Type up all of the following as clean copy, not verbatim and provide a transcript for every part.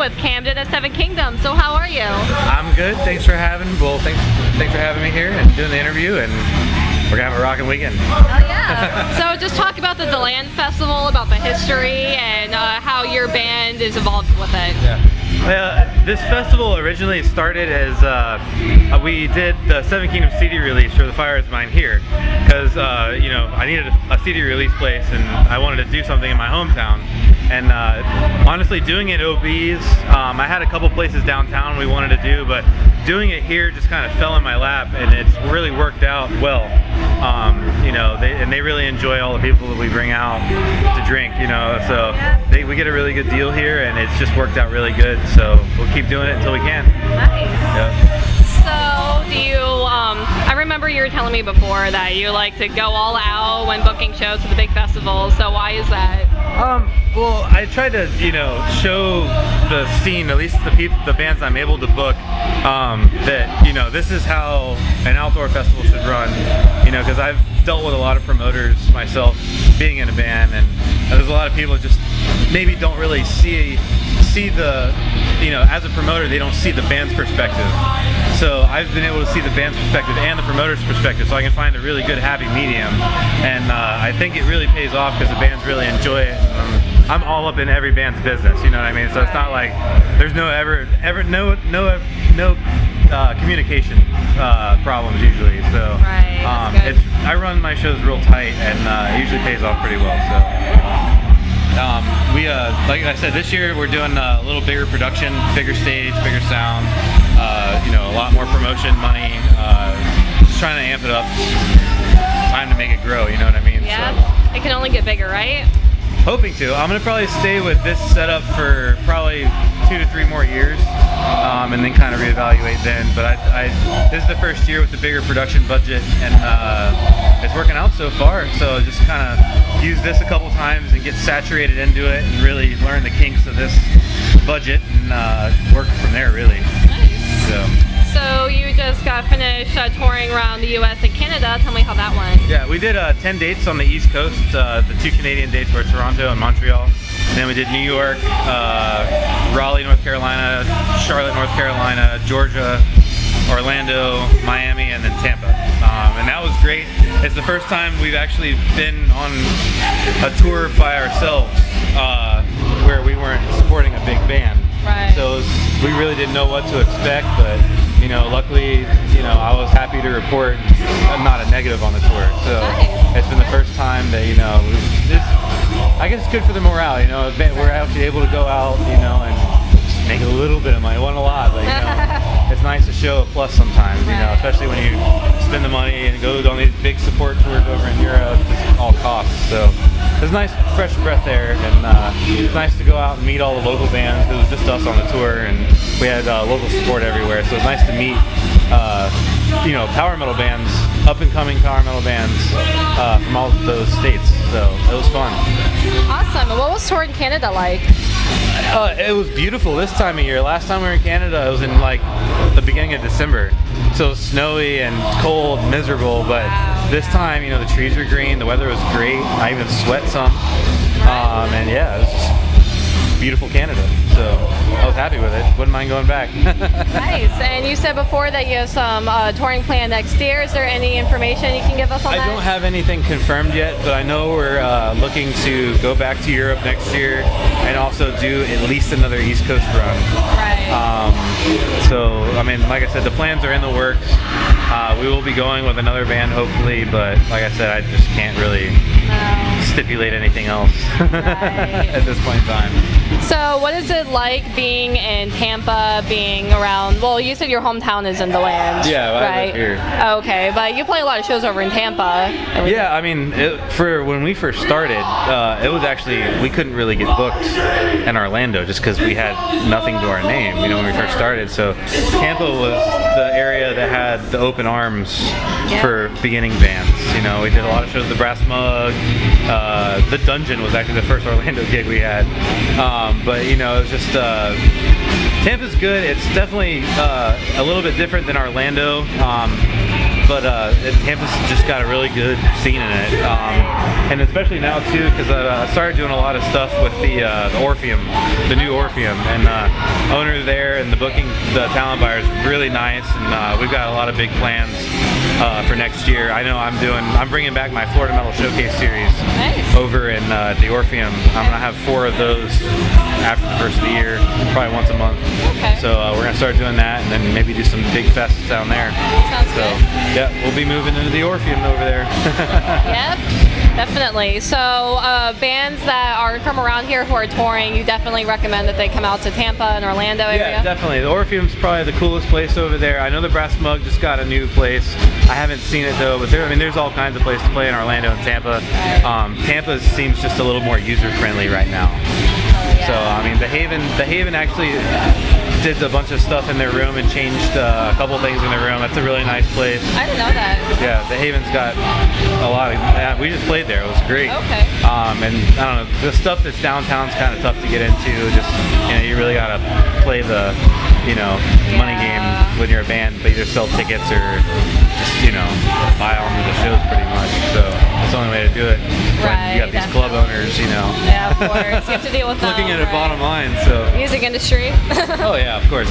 with Camden at Seven Kingdoms. So how are you? I'm good. Thanks for having me here and doing the interview, and we're gonna have a rocking weekend. Oh yeah. So just talk about the DeLand Festival, about the history, and how your band is involved with it. Yeah. This festival originally started as we did the Seven Kingdoms CD release for the Fire Is Mine here, because you know, I needed a CD release place and I wanted to do something in my hometown. And honestly, doing it OBs, I had a couple places downtown we wanted to do, but doing it here just kind of fell in my lap, and it's really worked out well. You know, they really enjoy all the people that we bring out to drink, you know, so we get a really good deal here, and it's just worked out really good, so we'll keep doing it until we can. Nice. Yep. So do you, I remember you were telling me before that you like to go all out when booking shows for the big festivals, so why is that? Well, I try to, you know, show the scene, at least the bands I'm able to book, that, you know, this is how an outdoor festival should run, you know, because I've dealt with a lot of promoters myself being in a band, and there's a lot of people that just maybe don't really see the, you know, as a promoter, they don't see the band's perspective. So I've been able to see the band's perspective and the promoter's perspective, so I can find a really good happy medium, and I think it really pays off because the bands really enjoy it. And I'm all up in every band's business, you know what I mean? So it's not like there's no communication problems usually. So I run my shows real tight, and it usually pays off pretty well. So. Like I said, this year we're doing a little bigger production, bigger stage, bigger sound, you know, a lot more promotion money, just trying to amp it up. Time to make it grow, you know what I mean? Yeah, so, it can only get bigger, right? hoping to. I'm going to probably stay with this setup for probably 2 to 3 more years, and then kind of reevaluate then. But this is the first year with the bigger production budget, and it's working out so far. So just kind of use this a couple times and get saturated into it and really learn the kinks of this budget and work from there, really. Nice. So you just got finished touring around the US and Canada. Tell me how that went. Yeah, we did 10 dates on the East Coast. The 2 Canadian dates were Toronto and Montreal. And then we did New York, Raleigh, North Carolina, Charlotte, North Carolina, Georgia, Orlando, Miami, and then Tampa. And that was great. It's the first time we've actually been on a tour by ourselves where we weren't supporting a big band. Right. So we really didn't know what to expect, but you know, luckily, you know, I was happy to report not a negative on the tour. So It's been the first time that, you know, I guess it's good for the morale. You know, we're actually able to go out, you know, and just make a little bit of money. It wasn't a lot, but you know, it's nice to show a plus sometimes. You know, especially when you spend the money and go on these big support tours over in Europe, just all costs. So it was nice, fresh breath there, and it's nice to go out and meet all the local bands. It was just us on the tour, and we had local support everywhere. So it's nice to meet, you know, power metal bands, up and coming power metal bands from all of those states. So it was fun. Awesome. And what was touring in Canada like? It was beautiful this time of year. Last time we were in Canada, it was in like the beginning of December. So it was snowy and cold, miserable, but this time, you know, the trees were green, the weather was great. I even sweat some. And yeah, it was just beautiful Canada. So I was happy with it. Wouldn't mind going back. Nice. And you said before that you have some touring plan next year. Is there any information you can give us on that? I don't have anything confirmed yet, but I know we're looking to go back to Europe next year and also do at least another East Coast run. Right. So, I mean, like I said, the plans are in the works. We will be going with another band, hopefully, but like I said, I just can't really stipulate anything else at this point in time. So what is it like being in Tampa, being around, well, you said your hometown is in DeLand, yeah, I live here. Okay, but you play a lot of shows over in Tampa. Yeah, I mean, for when we first started, it was actually, we couldn't really get booked in Orlando just because we had nothing to our name, you know, when we first started. So Tampa was the area that had the open arms for beginning bands. You know, we did a lot of shows, the Brass Mug, the Dungeon was actually the first Orlando gig we had. But you know, it's just Tampa's good. It's definitely a little bit different than Orlando. but Tampa's just got a really good scene in it, and especially now too, because I started doing a lot of stuff with the Orpheum, the new Orpheum, and owner there and the talent buyer is really nice, and we've got a lot of big plans for next year. I know I'm bringing back my Florida Metal Showcase series over in the Orpheum. I'm gonna have 4 of those after the first of the year, probably once a month. Okay. So we're gonna start doing that, and then maybe do some big fests down there. Sounds good. Yeah, we'll be moving into the Orpheum over there. Yep, definitely. So bands that are from around here who are touring, you definitely recommend that they come out to Tampa and Orlando area? Yeah, definitely. The Orpheum's probably the coolest place over there. I know the Brass Mug just got a new place. I haven't seen it though, but there's all kinds of places to play in Orlando and Tampa. Tampa seems just a little more user-friendly right now. So I mean, the Haven actually did a bunch of stuff in their room and changed a couple things in their room. That's a really nice place. I didn't know that. Yeah, the Haven's got a lot of. We just played there. It was great. Okay. And I don't know, the stuff that's downtown's kind of tough to get into. Just you really gotta play the money game when you're a band, but either sell tickets or just buy on to the shows pretty much. So that's the only way to do it. When you got these club owners, Yeah, of course. You have to deal with looking them, at a bottom line. So music industry. Oh yeah, of course.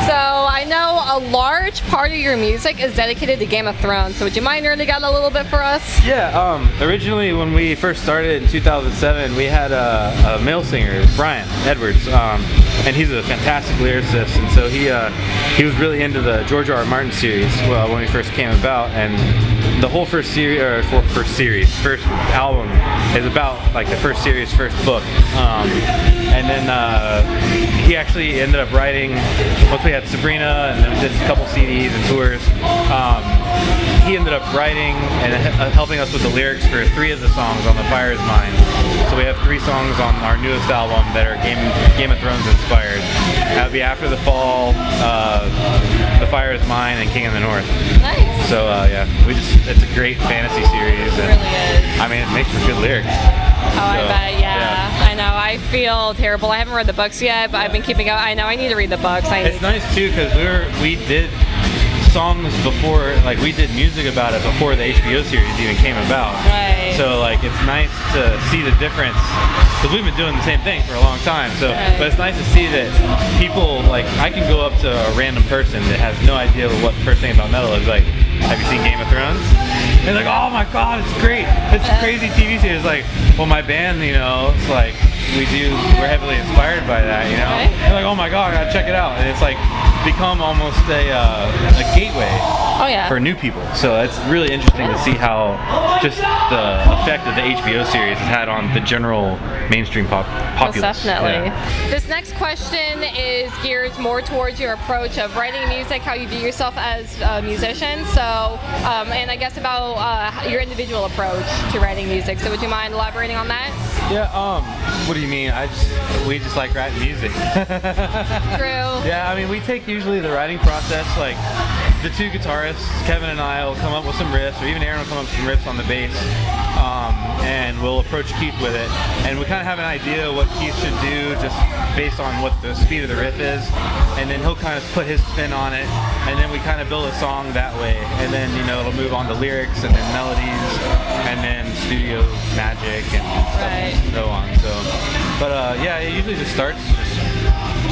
So I know a large part of your music is dedicated to Game of Thrones. So would you mind nerding out a little bit for us? Yeah. Originally, when we first started in 2007, we had a male singer, Brian Edwards, and he's a fantastic lyricist. And so he was really into the George R. R. Martin series when we first came about, and the whole first album is about like the first series, first book, and then he actually ended up writing, once we had Sabrina and then we did a couple CDs and tours, he ended up writing and helping us with the lyrics for 3 of the songs on The Fire Is Mine. So we have 3 songs on our newest album that are Game of Thrones inspired. That would be After the Fall, The Fire Is Mine, and King of the North. Nice. So yeah, it's a great fantasy series. It really is. I mean, it makes for good lyrics. Oh, I bet, yeah. I know. I feel terrible. I haven't read the books yet, but I've been keeping up. I know I need to read the books. It's nice too, because we did songs before, like we did music about it before the HBO series even came about. Right. So like it's nice to see the difference, because we've been doing the same thing for a long time. So, but it's nice to see that people, like, I can go up to a random person that has no idea what the first thing about metal is, like, have you seen Game of Thrones? And they're like, oh my god, it's great. It's a crazy TV series. Like, well, my band, it's like we're heavily inspired by that, They're like, oh my god, I gotta check it out. And it's like become almost a gateway for new people. So it's really interesting to see how just the effect that the HBO series has had on the general mainstream populace. Most definitely. Yeah. This next question is geared more towards your approach of writing music, how you view yourself as a musician. So, and I guess about your individual approach to writing music. So would you mind elaborating on that? Yeah, what do you mean? We just like writing music. True. Yeah, I mean, we take usually the writing process, like the 2 guitarists, Kevin and I, will come up with some riffs, or even Aaron will come up with some riffs on the bass, and we'll approach Keith with it, and we kind of have an idea of what Keith should do just based on what the speed of the riff is, and then he'll kind of put his spin on it, and then we kind of build a song that way, and then it'll move on to lyrics and then melodies, and then studio magic and stuff and so on. So, but yeah, it usually just starts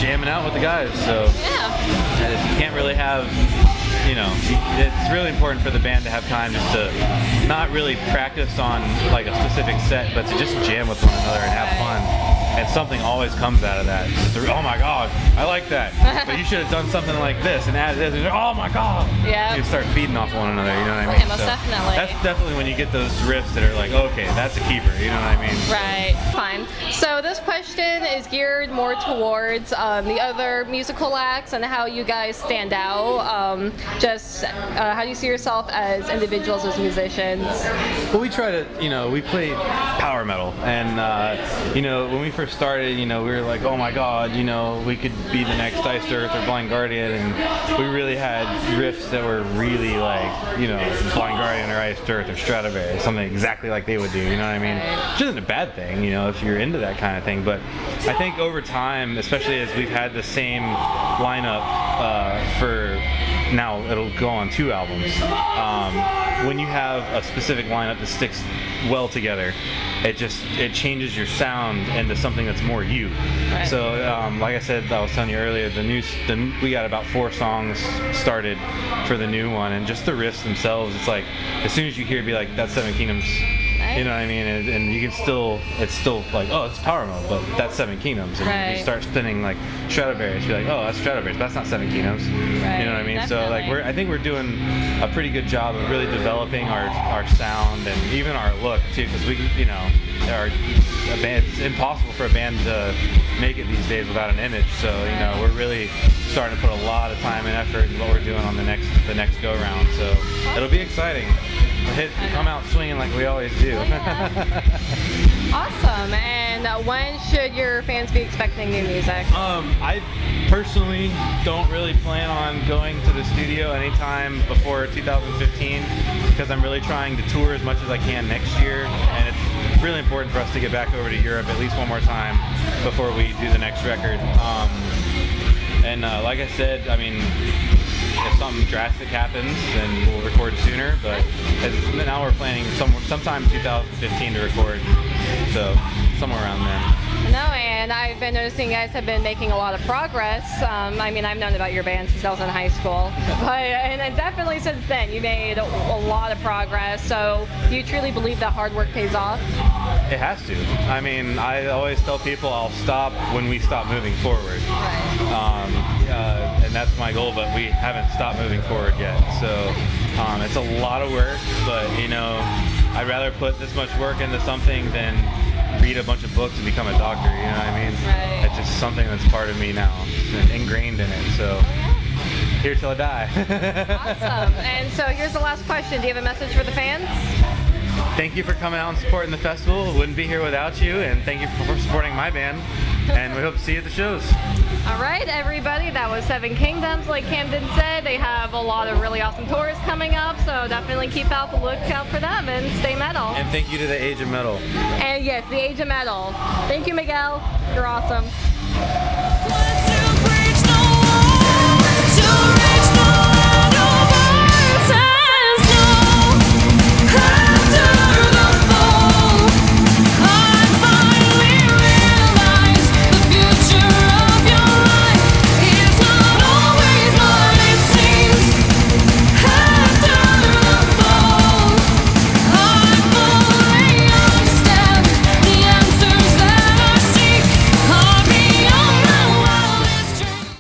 jamming out with the guys. So and you can't really have, it's really important for the band to have time just to not really practice on like a specific set, but to just jam with one another and have fun. And something always comes out of that. Oh my god, I like that. But you should have done something like this and added this. And oh my god. Yeah. You start feeding off one another. You know what I mean? Yeah, most definitely. That's definitely when you get those riffs that are like, okay, that's a keeper. You know what I mean? Right. Fine. So this question is geared more towards the other musical acts and how you guys stand out. How do you see yourself as individuals, as musicians? Well, we try to, we play power metal, and when we first started, we were like, oh my god, we could be the next Iced Earth or Blind Guardian, and we really had riffs that were really like, Blind Guardian or Iced Earth or Stradivarius, something exactly like they would do, you know what I mean? Which isn't a bad thing, if you're into that kind of thing, but I think over time, especially as we've had the same lineup for now it'll go on 2 albums. When you have a specific lineup that sticks well together, it changes your sound into something that's more you. Right. So like I said, I was telling you earlier, we got about 4 songs started for the new one, and just the riffs themselves, it's like as soon as you hear it, be like, that's Seven Kingdoms. Nice. You know what I mean? And you can it's still like, oh, it's Power Mode, but that's Seven Kingdoms. And right. you start spinning like Stradivarius, you're like, oh, that's Stradivarius, but that's not Seven Kingdoms. Right. You know what I mean? Definitely. So like I think we're doing a pretty good job of really developing our sound and even our look too, because we, you know, it's impossible for a band to make it these days without an image. So you know, we're really starting to put a lot of time and effort in what we're doing on the next go round. So it'll be exciting. Come out swinging like we always do. Oh, yeah. Awesome. And when should your fans be expecting new music? I personally don't really plan on going to the studio anytime before 2015, because I'm really trying to tour as much as I can next year, and it's really important for us to get back over to Europe at least one more time before we do the next record. And like I said, I mean, if something drastic happens, then we'll record sooner. But now we're planning sometime 2015 to record, so somewhere around then. No, and I've been noticing you guys have been making a lot of progress. I mean, I've known about your band since I was in high school, and definitely since then you made a lot of progress. So do you truly believe that hard work pays off? It has to. I mean, I always tell people I'll stop when we stop moving forward. Right. And that's my goal, but we haven't stopped moving forward yet. So it's a lot of work, but you know, I'd rather put this much work into something than read a bunch of books and become a doctor, you know what I mean? Right. It's just something that's part of me now. It's ingrained in it, so here till I die. Awesome. And so here's the last question. Do you have a message for the fans? Thank you for coming out and supporting the festival. Wouldn't be here without you, and thank you for supporting my band. And we hope to see you at the shows. All right, everybody, that was Seven Kingdoms. Like Camden said, they have a lot of really awesome tours coming up, so definitely keep out the lookout for them and stay metal. And thank you to the Age of Metal. And yes, the Age of Metal. Thank you, Miguel. You're awesome. To